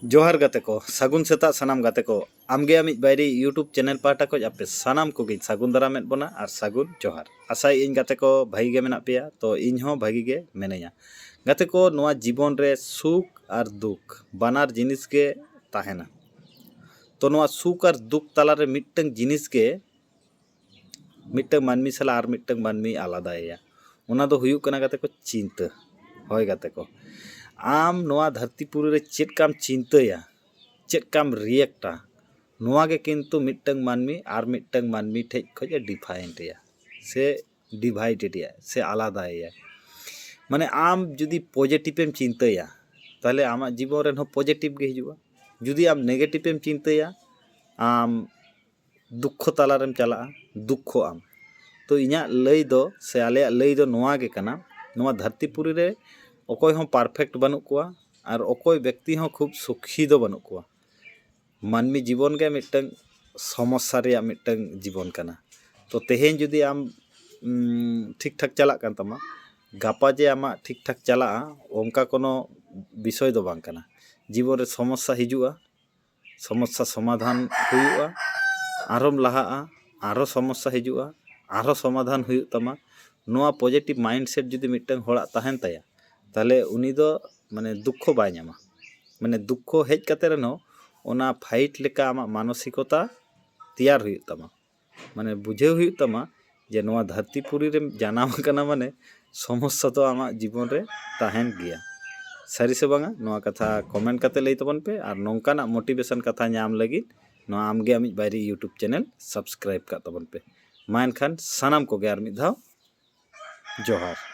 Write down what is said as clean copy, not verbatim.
जोहार गाते को सागुन सेता सानाम गाते को आमगे आमिज बायरी यूट्यूब चैनल पाटा को आपे सानाम को सागुन दारामेद बना और सागुन जोहार आसाई इन गाते को भागी गे मेना पेया तो इन हो भागी गे मेनेया गाते को नोआ जीवन रे सुख और दुख बानार जिनिस के ताहेना तो नोआ सुख और दुख तालारे मिट्टंग जिनिस के मिट्टंग मानमी सला और मिट्टंग मानमी आलादाया उना दो हुयुग कना गाते को चिंता होय गाते को आम नोआ धरतीपुरी रे चेद काम चिंताया चेद काम रिएक्टा नोआ के किंतु मिट्टंग मानमी और मिट्टंग मानमी ठेज खज डिफारेंट या से डिवाइडेड या से आलादाया माने आम जुदी पॉजिटिव एम चिंताया ताहले आमा जीवन रे पॉजिटिव गे हिजुआ जुदी आम नेगेटिव एम चिंताया आम दुख तालारेम चला दुख आम तो इना लई दो से आले लई दो नोआ गे कना नोआ धरतीपुरी रे अकोय हों परफेक्ट बनू कोआ और अकोय व्यक्ति हों खूब सुखी दो बनू कोआ मानमी जीवन के मिट्टंग समस्या रे मिट्टंग जीवन कना तो तेहेन जुदी आम ठीक ठाक चला कान तमा गापा जे आमा ठीक ठाक चला ओंका कोनो विषय दो बांग कना जीवन रे समस्या हिजुआ समस्या समाधान हुयुआ आरोम लहा आरो समस्या हिजुआ आरो समाधान हुयु तमा नोआ पॉजिटिव माइंडसेट जुदी मिट्टंग होड़ा ताहेन ताया ताले उनी दो माने दुख बाय नामा माने दुख हेज कते रेनो ओना फाइट लेका आमा मानसिकता तैयार हुयु तमा माने बुझे हुयु तमा जे नोआ धरतीपुरी रे जानाम कना माने समस्या तो आमा जीवन रे ताहेन गिया सारी से बांगा नोआ कथा कमेंट कते लई तबन पे और नोंकाना मोटिवेशन कथा नाम लगी नोआ आमगे आमिज बायरी यूट्यूब चैनल सब्सक्राइब का तबन पे मा एनखान सानाम को गे आर मिद धाव जोहार।